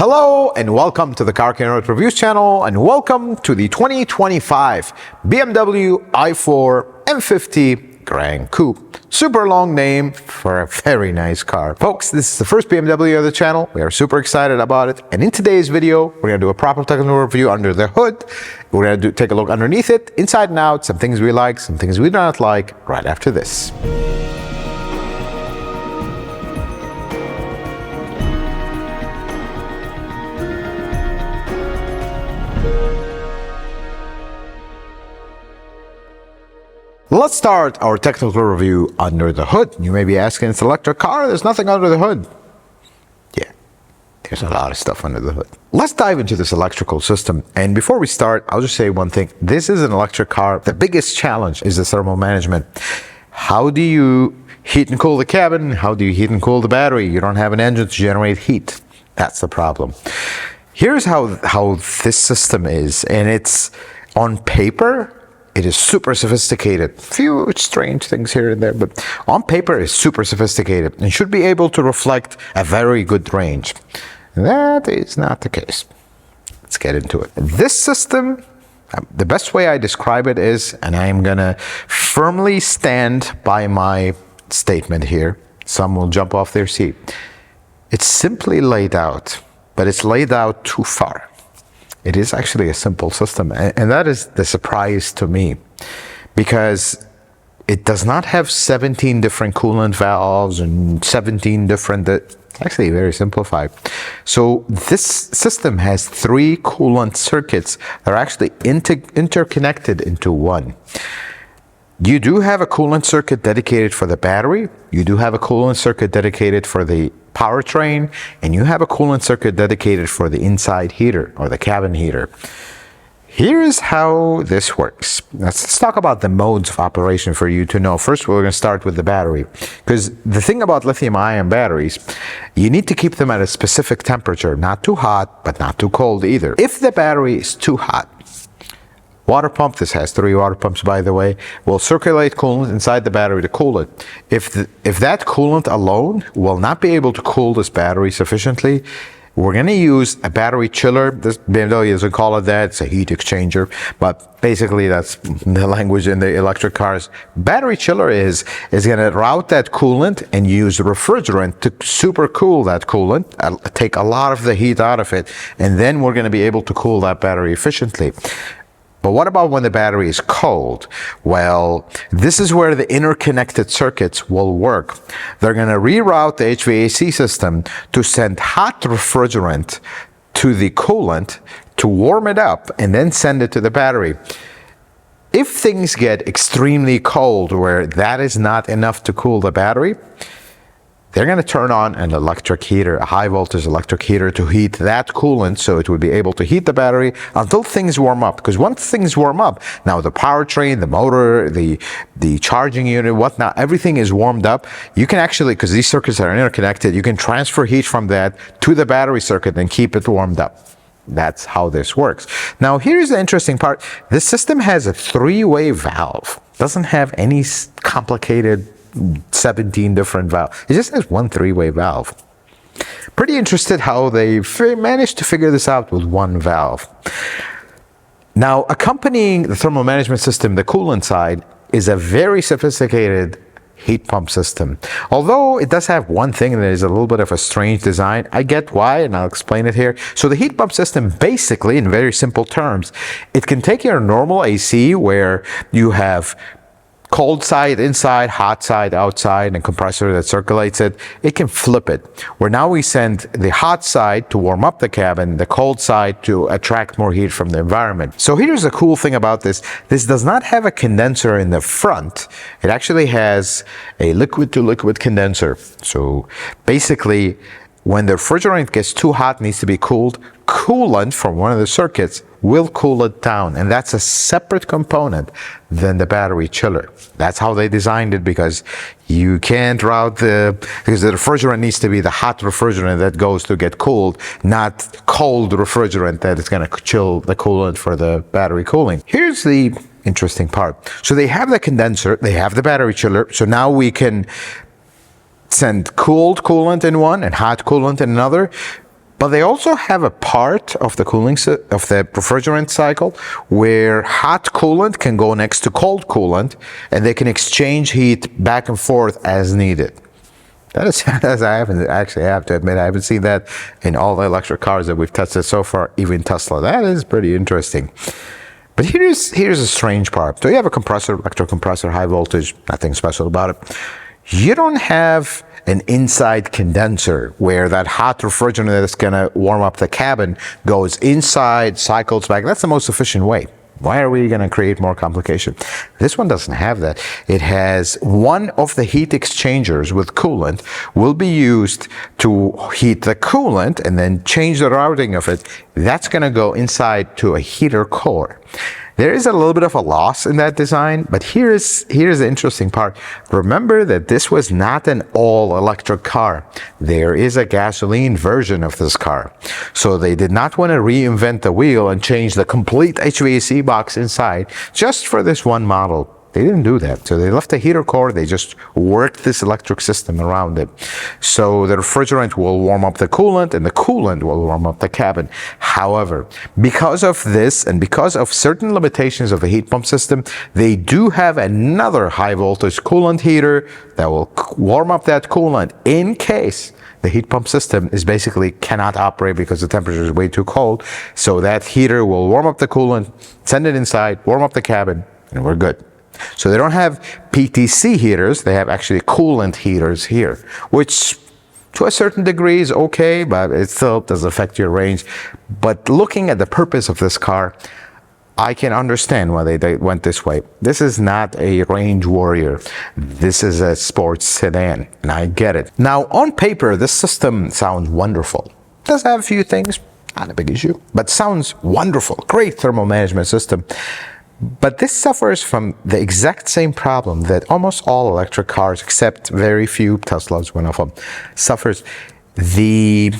Hello and welcome to the Car Care Reviews channel, and welcome to the 2025 BMW i4 M50 Gran Coupe. Super long name for a very nice car. Folks, this is the first BMW of the channel. We are super excited about it, and in today's video we're going to do a proper technical review under the hood. We're going to take a look underneath it, inside and out, some things we like, some things we do not like, right after this. Let's start our technical review under the hood. You may be asking, it's an electric car, there's nothing under the hood. Yeah, there's a lot of stuff under the hood. Let's dive into this electrical system. And before we start, I'll just say one thing. This is an electric car. The biggest challenge is the thermal management. How do you heat and cool the cabin? How do you heat and cool the battery? You don't have an engine to generate heat. That's the problem. Here's how this system is, and it's on paper. It is super sophisticated. Few strange things here and there, but on paper it's super sophisticated and should be able to reflect a very good range. That is not the case. Let's get into it. This system, the best way I describe it is, and I'm gonna firmly stand by my statement here. Some will jump off their seat. It's simply laid out, but it's laid out too far. It is actually a simple system, and that is the surprise to me, because it does not have 17 different coolant valves and 17 different, actually very simplified. So this system has 3 coolant circuits that are actually interconnected into one. You do have a coolant circuit dedicated for the battery, you do have a coolant circuit dedicated for the powertrain, and you have a coolant circuit dedicated for the inside heater or the cabin heater. Here's how this works. Let's talk about the modes of operation for you to know. First, we're going to start with the battery, because the thing about lithium-ion batteries, you need to keep them at a specific temperature, not too hot, but not too cold either. If the battery is too hot, water pump, this has 3 water pumps by the way, will circulate coolant inside the battery to cool it. If that coolant alone will not be able to cool this battery sufficiently, we're going to use a battery chiller. This BMW doesn't call it that, it's a heat exchanger, but basically that's the language in the electric cars. Battery chiller is going to route that coolant and use refrigerant to super cool that coolant, take a lot of the heat out of it, and then we're going to be able to cool that battery efficiently. But what about when the battery is cold? Well, this is where the interconnected circuits will work. They're going to reroute the HVAC system to send hot refrigerant to the coolant to warm it up and then send it to the battery. If things get extremely cold where that is not enough to cool the battery, they're going to turn on an electric heater, a high voltage electric heater, to heat that coolant so it would be able to heat the battery until things warm up. Because once things warm up, now the powertrain, the motor, the charging unit, whatnot, everything is warmed up. You can actually, because these circuits are interconnected, you can transfer heat from that to the battery circuit and keep it warmed up. That's how this works. Now here's the interesting part. This system has a 3-way valve. Doesn't have any complicated 17 different valves. It just has one 3-way valve. Pretty interested how they managed to figure this out with one valve. Now, accompanying the thermal management system, the coolant side, is a very sophisticated heat pump system. Although it does have one thing that is a little bit of a strange design, I get why, and I'll explain it here. So the heat pump system, basically, in very simple terms, it can take your normal AC where you have cold side inside, hot side outside, and a compressor that circulates it. It can flip it, where now we send the hot side to warm up the cabin, the cold side to attract more heat from the environment. So here's the cool thing about this. This does not have a condenser in the front. It actually has a liquid-to-liquid condenser. So basically, when the refrigerant gets too hot, needs to be cooled, coolant from one of the circuits will cool it down, and that's a separate component than the battery chiller. That's how they designed it, because you can't route because the refrigerant needs to be the hot refrigerant that goes to get cooled, not cold refrigerant that is going to chill the coolant for the battery cooling. Here's the interesting part. So they have the condenser, they have the battery chiller, so now we can send cooled coolant in one and hot coolant in another. But they also have a part of the of the refrigerant cycle where hot coolant can go next to cold coolant, and they can exchange heat back and forth as needed. That is, I have to admit, I haven't seen that in all the electric cars that we've tested so far, even Tesla. That is pretty interesting. But here's a strange part. So you have a compressor, electric compressor, high voltage, nothing special about it. You don't have an inside condenser where that hot refrigerant that's going to warm up the cabin goes inside, cycles back. That's the most efficient way. Why are we going to create more complication? This one doesn't have that. It has one of the heat exchangers with coolant will be used to heat the coolant and then change the routing of it. That's going to go inside to a heater core. There is a little bit of a loss in that design, but here's the interesting part. Remember that this was not an all-electric car. There is a gasoline version of this car. So they did not want to reinvent the wheel and change the complete HVAC box inside just for this one model. They didn't do that. So they left the heater core. They just worked this electric system around it. So the refrigerant will warm up the coolant and the coolant will warm up the cabin. However, because of this and because of certain limitations of the heat pump system, they do have another high voltage coolant heater that will warm up that coolant in case the heat pump system is basically cannot operate because the temperature is way too cold. So that heater will warm up the coolant, send it inside, warm up the cabin, and we're good. So they don't have PTC heaters, they have actually coolant heaters here, which to a certain degree is okay, but it still does affect your range. But looking at the purpose of this car, I can understand why they went this way. This is not a range warrior. This is a sports sedan, and I get it. Now, on paper, this system sounds wonderful. It does have a few things, not a big issue, but sounds wonderful. Great thermal management system. But this suffers from the exact same problem that almost all electric cars, except very few, Tesla's one of them, suffers. The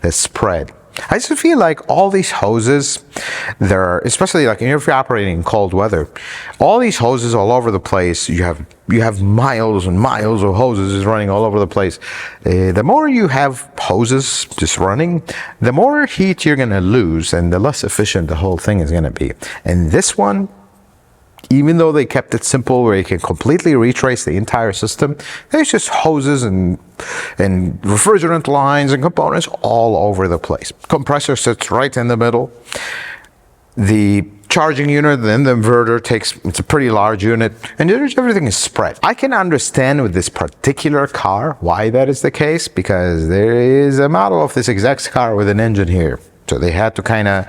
spread. I just feel like all these hoses, especially like if you're operating in cold weather, all these hoses all over the place. You have miles and miles of hoses running all over the place. The more you have hoses just running, the more heat you're going to lose and the less efficient the whole thing is going to be. And this one, even though they kept it simple where you can completely retrace the entire system, there's just hoses and refrigerant lines and components all over the place. Compressor sits right in the middle. The charging unit, then the inverter it's a pretty large unit, and everything is spread. I can understand with this particular car why that is the case, because there is a model of this exact car with an engine here. So they had to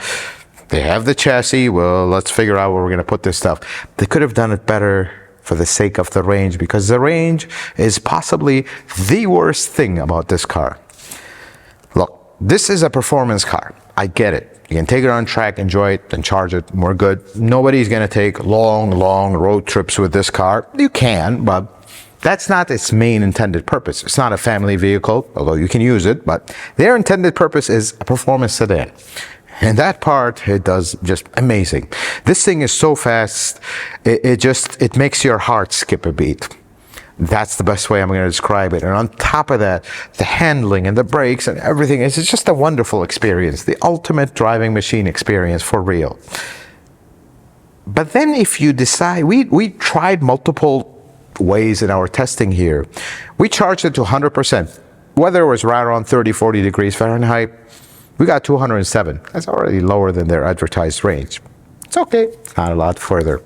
they have the chassis, well, let's figure out where we're going to put this stuff. They could have done it better for the sake of the range, because the range is possibly the worst thing about this car. Look, this is a performance car. I get it. You can take it on track, enjoy it, and charge it, and we're good. Nobody's going to take long road trips with this car. You can, but that's not its main intended purpose. It's not a family vehicle, although you can use it, but their intended purpose is a performance sedan. And that part, it does just amazing. This thing is so fast, it makes your heart skip a beat. That's the best way I'm going to describe it. And on top of that, the handling and the brakes and everything, it's just a wonderful experience. The ultimate driving machine experience for real. But then if you decide, we tried multiple ways in our testing here. We charged it to 100%. Weather was right around 30, 40 degrees Fahrenheit. We got 207. That's already lower than their advertised range. It's okay. It's not a lot further.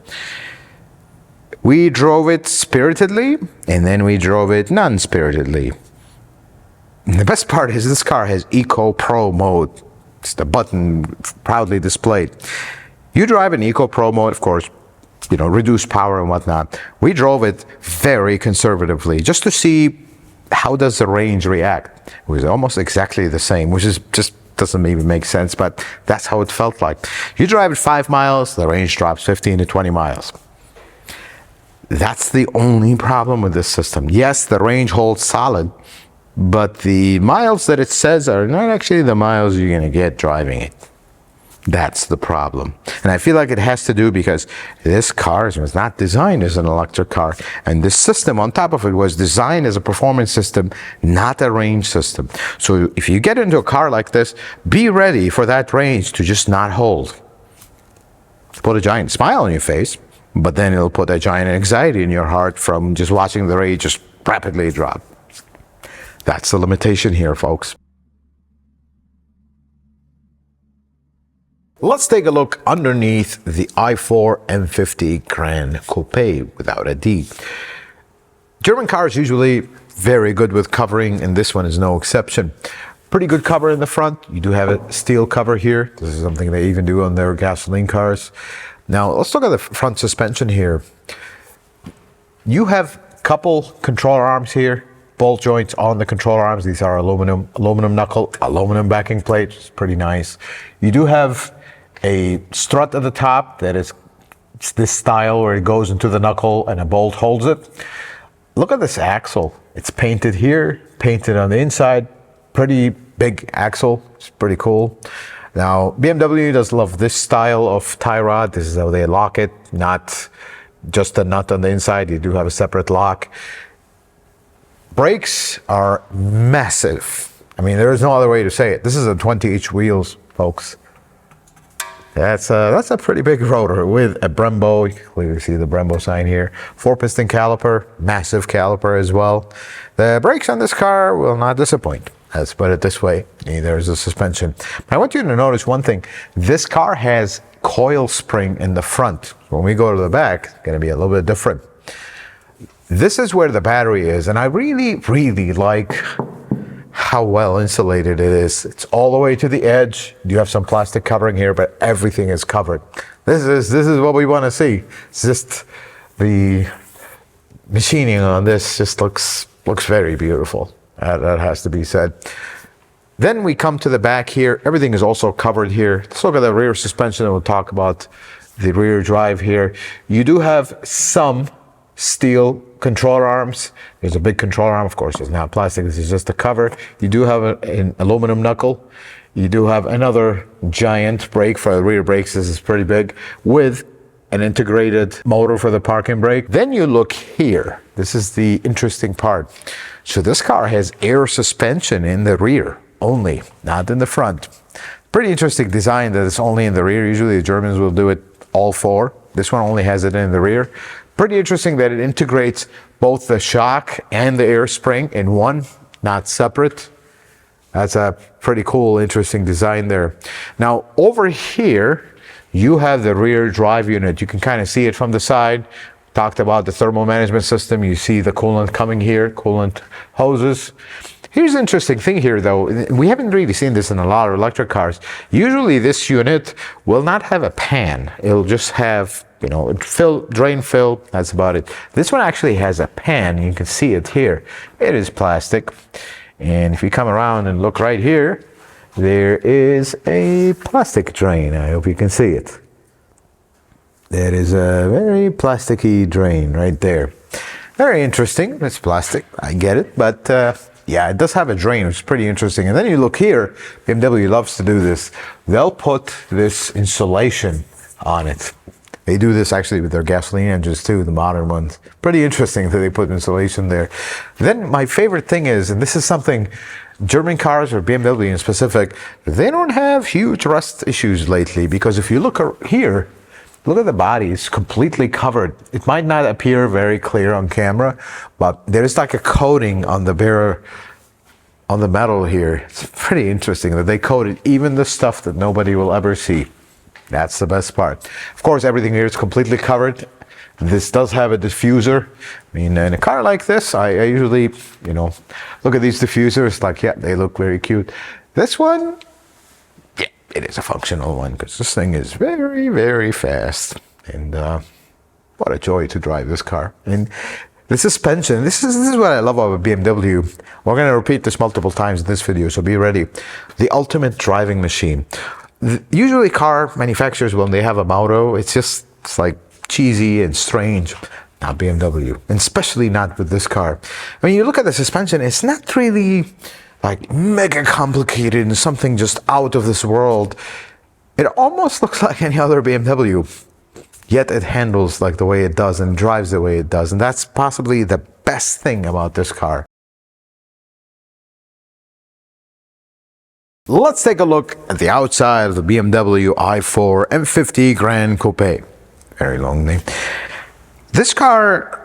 We drove it spiritedly, and then we drove it non-spiritedly. And the best part is this car has Eco Pro mode. It's the button proudly displayed. You drive in Eco Pro mode, of course, reduce power and whatnot. We drove it very conservatively just to see how does the range react. It was almost exactly the same, which is just doesn't even make sense, but that's how it felt like. You drive it 5 miles, the range drops 15 to 20 miles. That's the only problem with this system. Yes, the range holds solid, but the miles that it says are not actually the miles you're going to get driving it. That's the problem. And I feel like it has to do because this car was not designed as an electric car. And this system on top of it was designed as a performance system, not a range system. So if you get into a car like this, be ready for that range to just not hold. Put a giant smile on your face, but then it'll put a giant anxiety in your heart from just watching the range just rapidly drop. That's the limitation here, folks. Let's take a look underneath the i4 M50 Gran Coupe without a D. German cars usually very good with covering, and this one is no exception. Pretty good cover in the front. You do have a steel cover here. This is something they even do on their gasoline cars. Now let's look at the front suspension here. You have a couple controller arms here, bolt joints on the controller arms. These are aluminum knuckle, aluminum backing plate. It's pretty nice. You do have a strut at the top that is this style where it goes into the knuckle and a bolt holds it. Look at this axle. It's painted here, painted on the inside. Pretty big axle. It's pretty cool. Now, BMW does love this style of tie rod. This is how they lock it, not just a nut on the inside. You do have a separate lock. Brakes are massive. I mean, there is no other way to say it. This is a 20-inch wheels, folks. That's a pretty big rotor with a Brembo. You can clearly see the Brembo sign here. 4-piston caliper, massive caliper as well. The brakes on this car will not disappoint. Let's put it this way. Neither is the suspension. I want you to notice one thing. This car has coil spring in the front. When we go to the back, it's going to be a little bit different. This is where the battery is, and I really, really like how well insulated it is. It's all the way to the edge. You have some plastic covering here, but everything is covered. This is what we want to see. It's just the machining on this just looks very beautiful. That has to be said. Then we come to the back here. Everything is also covered here. Let's look at the rear suspension, and we'll talk about the rear drive here. You do have some steel controller arms. There's a big controller arm, of course. It's not plastic. This is just a cover. You do have an aluminum knuckle. You do have another giant brake for the rear brakes. This is pretty big, with an integrated motor for the parking brake. Then you look here. This is the interesting part. So this car has air suspension in the rear only, not in the front. Pretty interesting design that it's only in the rear. Usually the Germans will do it all four. This one only has it in the rear. Pretty interesting that it integrates both the shock and the air spring in one, not separate. That's a pretty cool, interesting design there. Now over here, you have the rear drive unit. You can kind of see it from the side. Talked about the thermal management system. You see the coolant coming here, coolant hoses. Here's the interesting thing here though. We haven't really seen this in a lot of electric cars. Usually this unit will not have a pan. It'll just have, you know, drain fill, that's about it. This one actually has a pan. You can see it here. It is plastic. And if you come around and look right here, there is a plastic drain. I hope you can see it. That is a very plasticky drain right there. Very interesting. It's plastic. I get it. But yeah, it does have a drain, which is pretty interesting. And then you look here. BMW loves to do this. They'll put this insulation on it. They do this actually with their gasoline engines too, the modern ones. Pretty interesting that they put insulation there. Then my favorite thing is, and this is something German cars, or BMW in specific, they don't have huge rust issues lately, because if you look here, look at the body, it's completely covered. It might not appear very clear on camera, but there's like a coating on the on the metal here. It's pretty interesting that they coated even the stuff that nobody will ever see. That's the best part. Of course, everything here is completely covered. This does have a diffuser. I mean, in a car like this, I usually, you know, look at these diffusers, like, yeah, they look very cute. This one, yeah, it is a functional one, because this thing is very, very fast. And what a joy to drive this car. And the suspension, this is what I love about BMW. We're going to repeat this multiple times in this video, so be ready. The ultimate driving machine. Usually car manufacturers, when they have a motto, it's like cheesy and strange. Not BMW, and especially not with this car. When you look at the suspension, it's not really like mega complicated and something just out of this world. It almost looks like any other BMW, yet it handles like the way it does and drives the way it does. And that's possibly the best thing about this car. Let's take a look at the outside of the BMW i4 M50 Gran Coupe. Very long name. This car,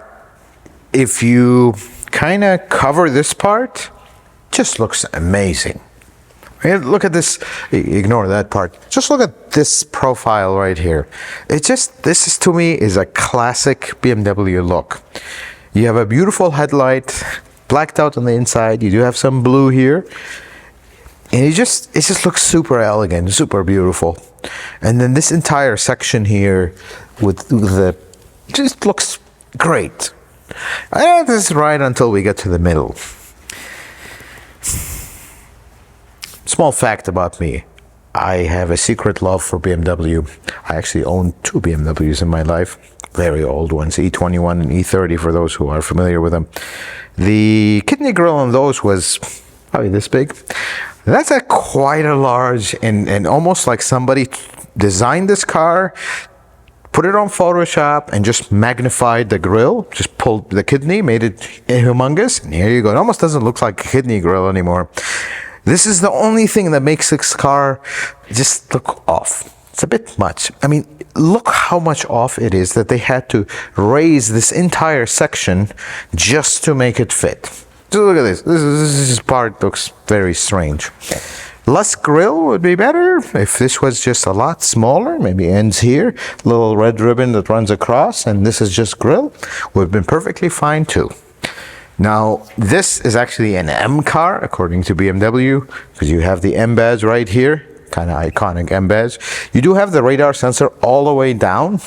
if you kind of cover this part, just looks amazing. Look at this, ignore that part. Just look at this profile right here. This is, to me, is a classic BMW look. You have a beautiful headlight, blacked out on the inside. You do have some blue here. And it just looks super elegant, super beautiful. And then this entire section here with the, just looks great. This is right until we get to the middle. Small fact about me, I have a secret love for BMW. I actually own 2 BMWs in my life, very old ones, E21 and E30 for those who are familiar with them. The kidney grille on those was probably this big. That's quite a large, and almost like somebody designed this car, put it on Photoshop, and just magnified the grill, just pulled the kidney, made it humongous, and here you go. It almost doesn't look like a kidney grill anymore. This is the only thing that makes this car just look off. It's a bit much. I mean, look how much off it is that they had to raise this entire section just to make it fit. Just look at this. This part looks very strange. Less grill would be better if this was just a lot smaller. Maybe ends here, little red ribbon that runs across, and this is just grill. Would have been perfectly fine too. Now, this is actually an M car, according to BMW, because you have the M badge right here, kind of iconic M badge. You do have the radar sensor all the way down.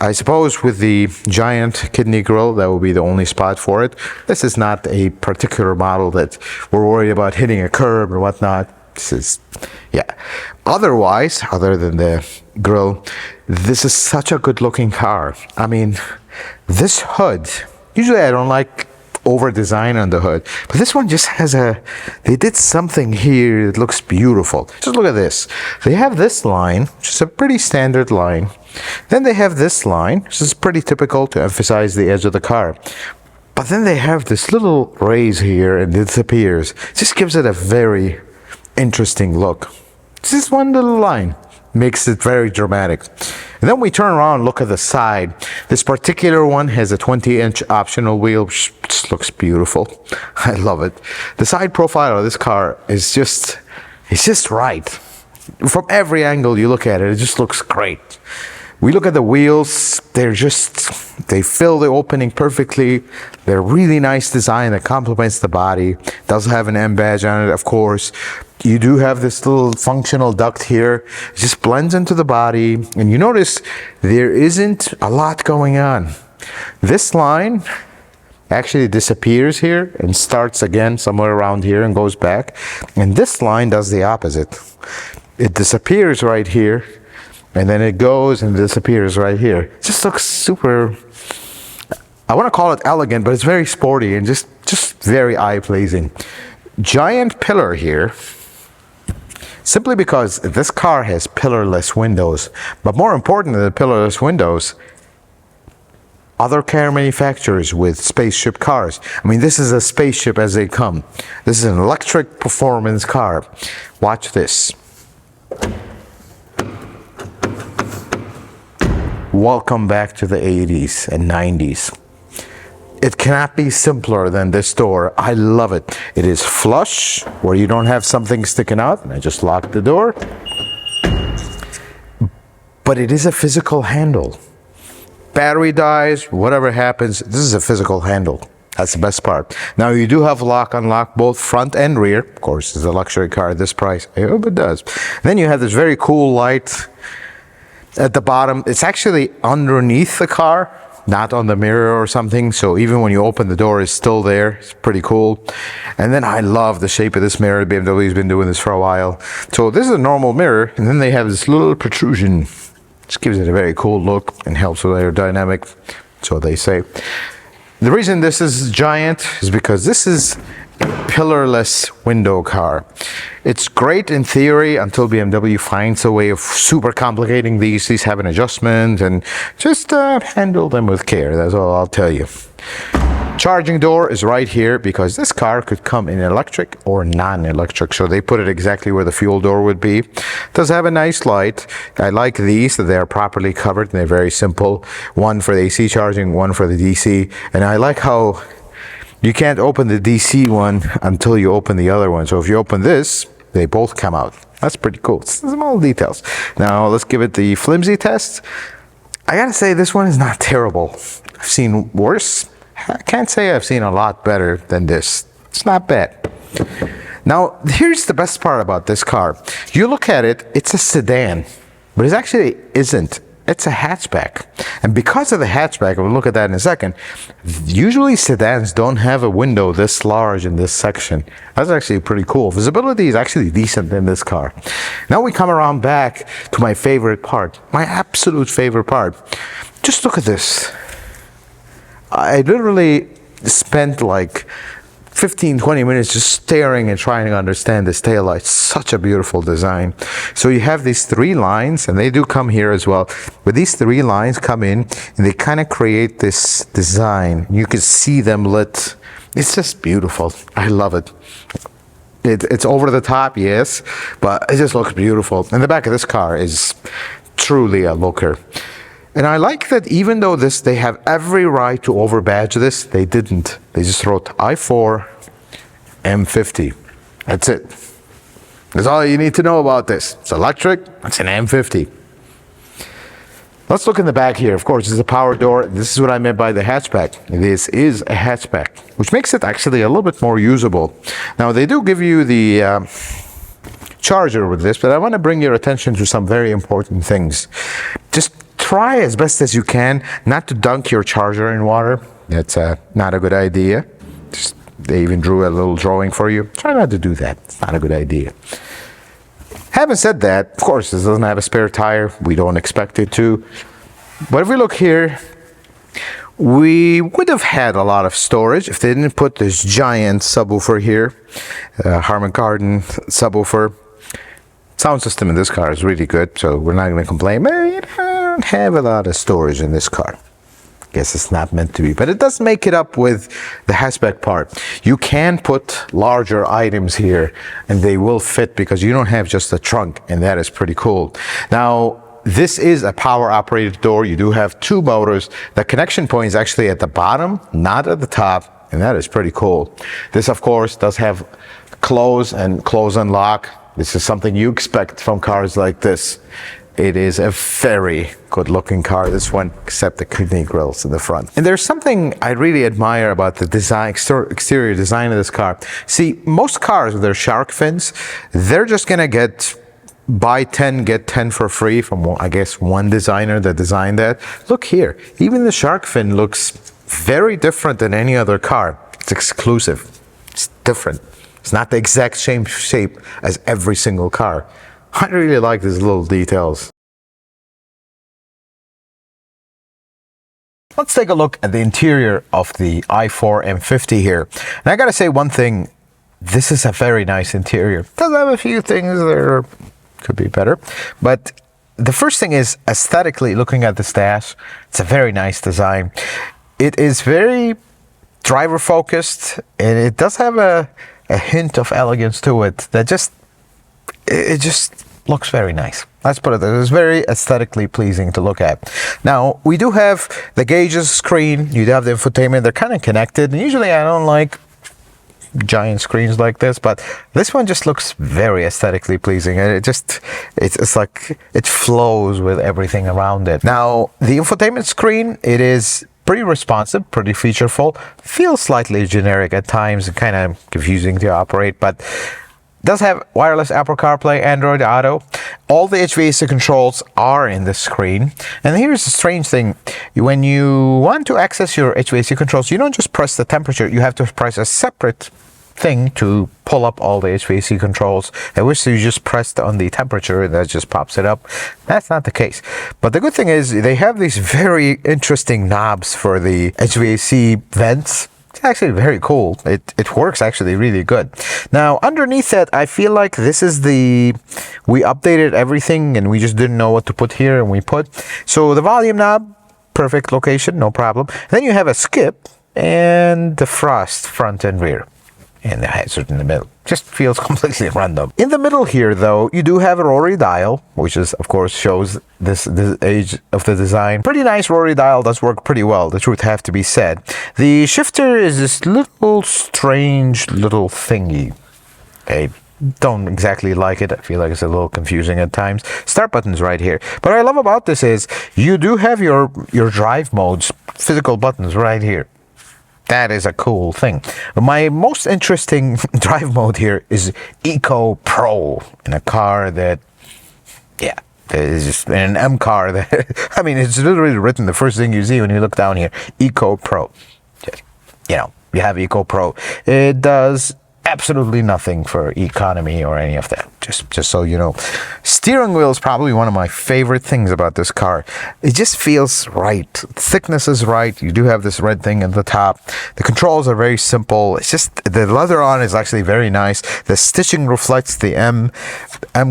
I suppose with the giant kidney grille, that will be the only spot for it. This is not a particular model that we're worried about hitting a curb or whatnot. This is, yeah. Otherwise, other than the grille, this is such a good looking car. I mean, this hood, usually I don't like over design on the hood, but this one just has they did something here that looks beautiful. Just look at this. They have this line, which is a pretty standard line. Then they have this line, which is pretty typical to emphasize the edge of the car. But then they have this little raise here and it disappears. It just gives it a very interesting look. Just one little line makes it very dramatic. And then we turn around and look at the side. This particular one has a 20-inch optional wheel, which just looks beautiful. I love it. The side profile of this car is it's just right. From every angle you look at it, it just looks great. We look at the wheels, they fill the opening perfectly. They're really nice design that complements the body. Does have an M badge on it, of course. You do have this little functional duct here. It just blends into the body. And you notice there isn't a lot going on. This line actually disappears here and starts again somewhere around here and goes back. And this line does the opposite. It disappears right here, and then it goes and disappears right here. It just looks super, I want to call it elegant, but it's very sporty and just very eye-pleasing. Giant pillar here, simply because this car has pillarless windows. But more important than the pillarless windows, other car manufacturers with spaceship cars. I mean, this is a spaceship as they come. This is an electric performance car. Watch this. Welcome back to the 80s and 90s. It cannot be simpler than this door. I love it. It is flush, where you don't have something sticking out. And I just locked the door. But it is a physical handle. Battery dies, whatever happens, this is a physical handle. That's the best part. Now, you do have lock, unlock, both front and rear. Of course, it's a luxury car at this price. I hope it does. Then you have this very cool light at the bottom. It's actually underneath the car, not on the mirror or something. So even when you open the door, it's still there. It's pretty cool. And then I love the shape of this mirror. BMW's been doing this for a while. So this is a normal mirror. And then they have this little protrusion. Just gives it a very cool look and helps with aerodynamic. So they say. The reason this is giant is because this is pillarless window car. It's great in theory until BMW finds a way of super complicating these. These have an adjustment, and just handle them with care. That's all I'll tell you. Charging door is right here because this car could come in electric or non-electric, so they put it exactly where the fuel door would be. It does have a nice light. I like these, that they're properly covered and they're very simple. One for the AC charging, one for the DC, and I like how you can't open the DC one until you open the other one. So if you open this, they both come out. That's pretty cool. Small details. Now let's give it the flimsy test. I gotta say, this one is not terrible. I've seen worse. I can't say I've seen a lot better than this. It's not bad. Now, here's the best part about this car. You look at it, it's a sedan, but it actually isn't. It's a hatchback. And because of the hatchback, we'll look at that in a second, usually sedans don't have a window this large in this section. That's actually pretty cool. Visibility is actually decent in this car. Now we come around back to my favorite part, my absolute favorite part. Just look at this. I literally spent like 15-20 minutes just staring and trying to understand this taillight. Such a beautiful design. So you have these three lines, and they do come here as well, but these three lines come in and they kind of create this design. You can see them lit. It's just beautiful. I love it. It's over the top, yes, but it just looks beautiful. And the back of this car is truly a looker. And I like that even though they have every right to overbadge this, they didn't. They just wrote I4 M50. That's it. That's all you need to know about this. It's electric, it's an M50. Let's look in the back here. Of course, it's a power door. This is what I meant by the hatchback. This is a hatchback, which makes it actually a little bit more usable. Now, they do give you the charger with this, but I want to bring your attention to some very important things. Just try as best as you can not to dunk your charger in water. That's not a good idea. They even drew a little drawing for you. Try not to do that. It's not a good idea. Having said that, of course, this doesn't have a spare tire. We don't expect it to. But if we look here, we would have had a lot of storage if they didn't put this giant subwoofer here. Harman Kardon subwoofer. Sound system in this car is really good, so we're not going to complain. But I don't have a lot of storage in this car. Guess it's not meant to be, but it does make it up with the hatchback part. You can put larger items here and they will fit because you don't have just a trunk, and that is pretty cool. Now, this is a power operated door. You do have two motors. The connection point is actually at the bottom, not at the top, and that is pretty cool. This, of course, does have close and close and lock. This is something you expect from cars like this. It is a very good looking car, this one, except the kidney grills in the front. And there's something I really admire about the design, exterior design of this car. See, most cars with their shark fins, they're just gonna buy 10, get 10 for free from, I guess, one designer that designed that. Look here, even the shark fin looks very different than any other car. It's exclusive, it's different. It's not the exact same shape as every single car. I really like these little details. Let's take a look at the interior of the i4 M50 here. And I gotta say one thing, this is a very nice interior. It does have a few things that could be better, but the first thing is aesthetically, looking at the dash, it's a very nice design. It is very driver focused, and it does have a hint of elegance to it that it just looks very nice. Let's put it there. It's very aesthetically pleasing to look at. Now, we do have the gauges screen. You do have the infotainment. They're kind of connected. And usually I don't like giant screens like this, but this one just looks very aesthetically pleasing. And it's like it flows with everything around it. Now, the infotainment screen, it is pretty responsive, pretty featureful, feels slightly generic at times and kind of confusing to operate, but does have wireless Apple CarPlay, Android Auto. All the HVAC controls are in the screen. And here's the strange thing. When you want to access your HVAC controls, you don't just press the temperature. You have to press a separate thing to pull up all the HVAC controls. I wish you just pressed on the temperature and that just pops it up. That's not the case. But the good thing is they have these very interesting knobs for the HVAC vents. It's actually very cool. It works actually really good. Now, underneath that, I feel like this is we updated everything and we just didn't know what to put here, and we put. So the volume knob, perfect location, no problem. Then you have a skip and the frost front and rear. And the hazard in the middle. Just feels completely random. In the middle here, though, you do have a rotary dial, which is, of course, shows this age of the design. Pretty nice rotary dial, does work pretty well, the truth have to be said. The shifter is this little strange little thingy. I don't exactly like it. I feel like it's a little confusing at times. Start button's right here. But what I love about this is you do have your drive modes, physical buttons right here. That is a cool thing. My most interesting drive mode here is Eco Pro, in a car that, yeah, is just an M car that, I mean, it's literally written the first thing you see when you look down here, Eco Pro. Just, you know, you have Eco Pro. It does absolutely nothing for economy or any of that. Just so you know. Steering wheel is probably one of my favorite things about this car. It just feels right. Thickness is right. You do have this red thing at the top. The controls are very simple. It's just the leather on is actually very nice. The stitching reflects the M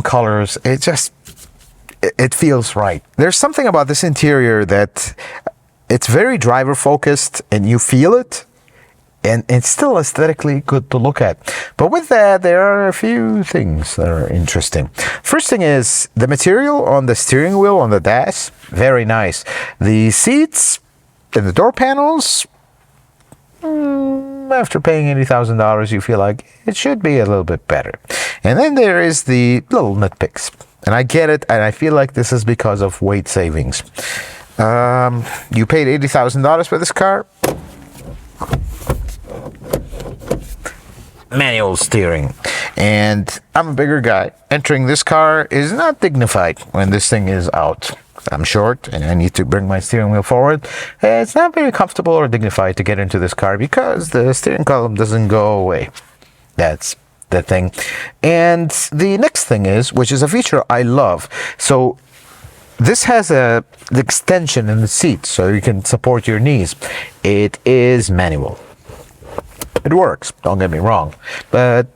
colors. It feels right. There's something about this interior that it's very driver focused and you feel it. And it's still aesthetically good to look at. But with that, there are a few things that are interesting. First thing is the material on the steering wheel, on the dash, very nice. The seats and the door panels, after paying $80,000, you feel like it should be a little bit better. And then there is the little nitpicks. And I get it, and I feel like this is because of weight savings. You paid $80,000 for this car. Manual steering, and I'm a bigger guy. Entering this car is not dignified when this thing is out. I'm short and I need to bring my steering wheel forward. It's not very comfortable or dignified to get into this car because the steering column doesn't go away. That's the thing. And the next thing is, which is a feature I love, so this has the extension in the seat so you can support your knees. It is manual. It works, don't get me wrong, but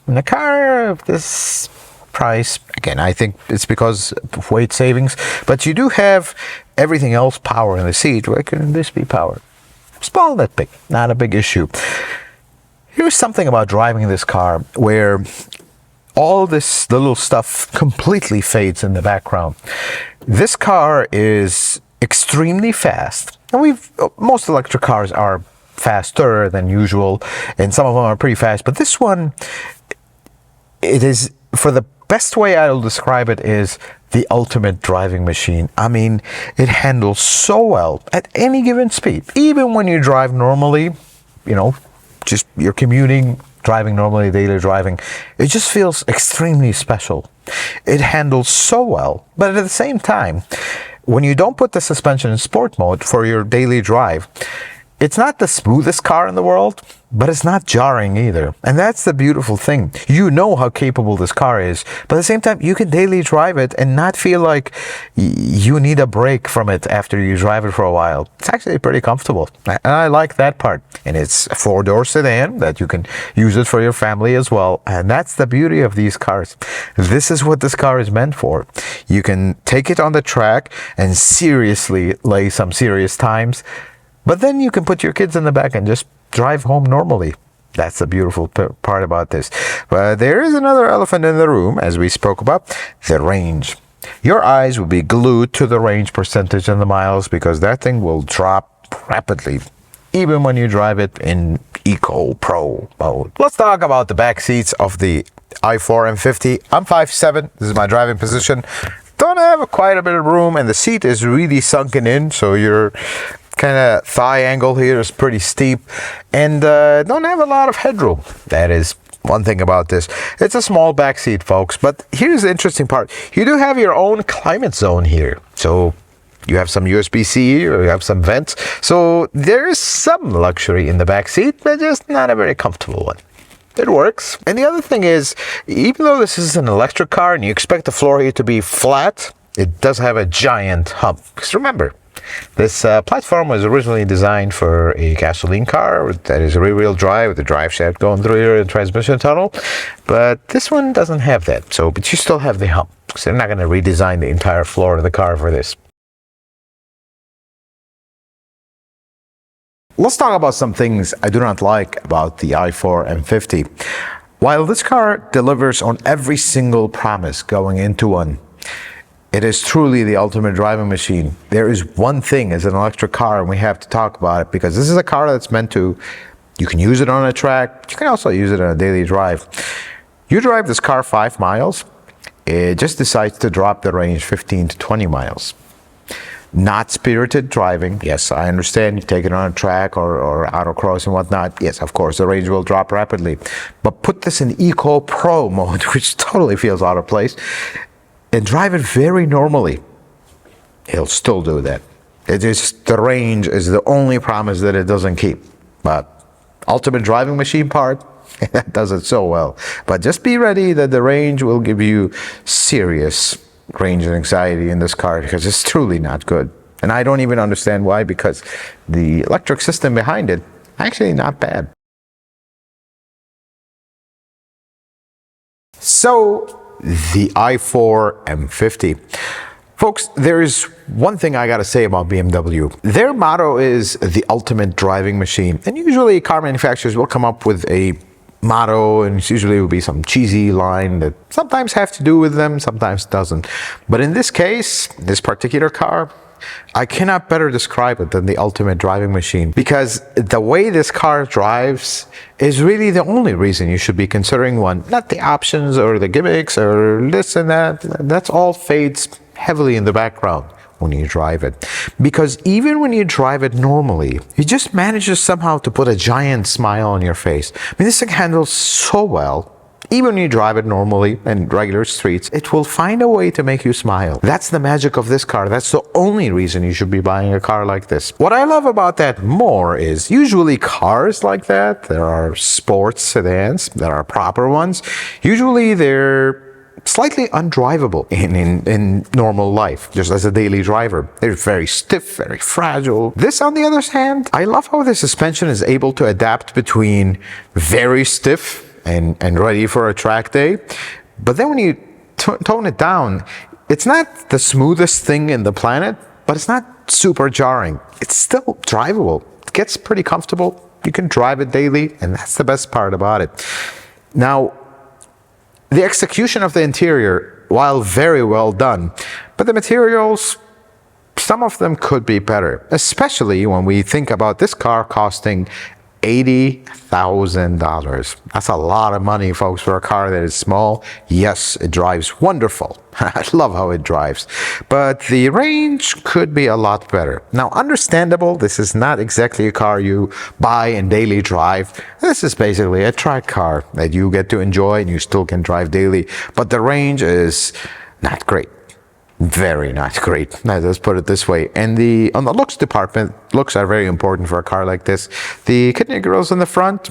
in a car of this price, again, I think it's because of weight savings, but you do have everything else power in the seat. Why couldn't this be power? Small nitpick, not a big issue. Here's something about driving this car where all this little stuff completely fades in the background. This car is extremely fast, and most electric cars are faster than usual, and some of them are pretty fast, but this one, it is, for the best way I'll describe it, is the ultimate driving machine. I mean, it handles so well at any given speed. Even when you drive normally, you know, just you're commuting, driving normally, daily driving, it just feels extremely special. It handles so well, but at the same time, when you don't put the suspension in sport mode for your daily drive, it's not the smoothest car in the world, but it's not jarring either. And that's the beautiful thing. You know how capable this car is, but at the same time, you can daily drive it and not feel like you need a break from it after you drive it for a while. It's actually pretty comfortable. And I like that part. And it's a 4-door sedan that you can use it for your family as well. And that's the beauty of these cars. This is what this car is meant for. You can take it on the track and seriously lay some serious times. But then you can put your kids in the back and just drive home normally. That's the beautiful part about this. But there is another elephant in the room, as we spoke about, the range. Your eyes will be glued to the range percentage and the miles because that thing will drop rapidly, even when you drive it in Eco Pro mode. Let's talk about the back seats of the i4 M50. I'm 5'7". This is my driving position. Don't have quite a bit of room, and the seat is really sunken in, so you're kind of thigh angle here is pretty steep, and don't have a lot of headroom. That is one thing about this. It's a small back seat, folks, but here's the interesting part. You do have your own climate zone here, so you have some USB-C or you have some vents, so there is some luxury in the back seat, but just not a very comfortable one. It works. And the other thing is, even though this is an electric car and you expect the floor here to be flat, it does have a giant hump. Because remember, This platform was originally designed for a gasoline car that is a rear-wheel drive with the drive shaft going through your transmission tunnel, but this one doesn't have that. But you still have the hump. So they're not going to redesign the entire floor of the car for this. Let's talk about some things I do not like about the i4 M50. While this car delivers on every single promise going into one, it is truly the ultimate driving machine. There is one thing as an electric car, and we have to talk about it, because this is a car that's meant to, you can use it on a track, you can also use it on a daily drive. You drive this car 5 miles, it just decides to drop the range 15 to 20 miles. Not spirited driving. Yes, I understand you take it on a track or autocross and whatnot. Yes, of course, the range will drop rapidly. But put this in Eco Pro mode, which totally feels out of place, and drive it very normally. It'll still do that. It just, the range is the only promise that it doesn't keep. But ultimate driving machine part, that does it so well. But just be ready that the range will give you serious range anxiety in this car, because it's truly not good. And I don't even understand why, because the electric system behind it, actually not bad. So, the i4 M50. Folks, there is one thing I gotta say about BMW. Their motto is the ultimate driving machine. And usually car manufacturers will come up with a motto, and it usually will be some cheesy line that sometimes have to do with them, sometimes doesn't. But in this case, this particular car, I cannot better describe it than the ultimate driving machine, because the way this car drives is really the only reason you should be considering one. Not the options or the gimmicks or this and that. That's all fades heavily in the background when you drive it. Because even when you drive it normally, it just manages somehow to put a giant smile on your face. I mean, this thing handles so well. Even when you drive it normally in regular streets, it will find a way to make you smile. That's the magic of this car. That's the only reason you should be buying a car like this. What I love about that more is usually cars like that, there are sports sedans, there are proper ones. Usually they're slightly undrivable in normal life, just as a daily driver. They're very stiff, very fragile. This, on the other hand, I love how the suspension is able to adapt between very stiff and ready for a track day. But then when you tone it down, it's not the smoothest thing in the planet, but it's not super jarring. It's still drivable. It gets pretty comfortable. You can drive it daily, and that's the best part about it. Now, the execution of the interior, while very well done, but the materials, some of them could be better, especially when we think about this car costing $80,000. That's a lot of money, folks, for a car that is small. Yes, it drives wonderful. I love how it drives. But the range could be a lot better. Now, understandable, this is not exactly a car you buy and daily drive. This is basically a track car that you get to enjoy and you still can drive daily. But the range is not great. Very not great. Let's put it this way. And on the looks department, looks are very important for a car like this. The kidney grills in the front,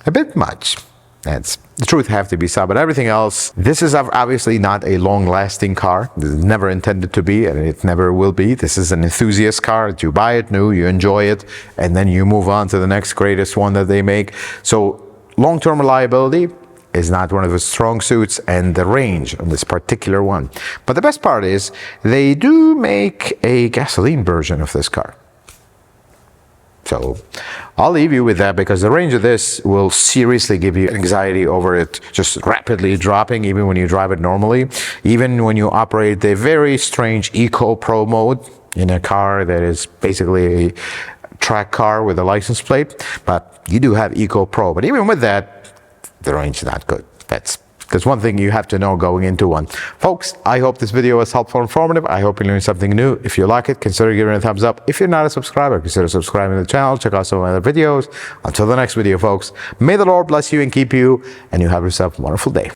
a bit much. That's the truth, have to be said. But everything else, this is obviously not a long-lasting car. This is never intended to be, and it never will be. This is an enthusiast car that you buy it new, you enjoy it, and then you move on to the next greatest one that they make. So long-term reliability is not one of its strong suits, and the range on this particular one. But the best part is they do make a gasoline version of this car. So I'll leave you with that, because the range of this will seriously give you anxiety over it just rapidly dropping, even when you drive it normally. Even when you operate the very strange Eco Pro mode in a car that is basically a track car with a license plate. But you do have Eco Pro. But even with that, the range is not good. That's one thing you have to know going into one. Folks, I hope this video was helpful and informative. I hope you learned something new. If you like it, consider giving it a thumbs up. If you're not a subscriber, consider subscribing to the channel. Check out some of my other videos. Until the next video, folks, may the Lord bless you and keep you, and you have yourself a wonderful day.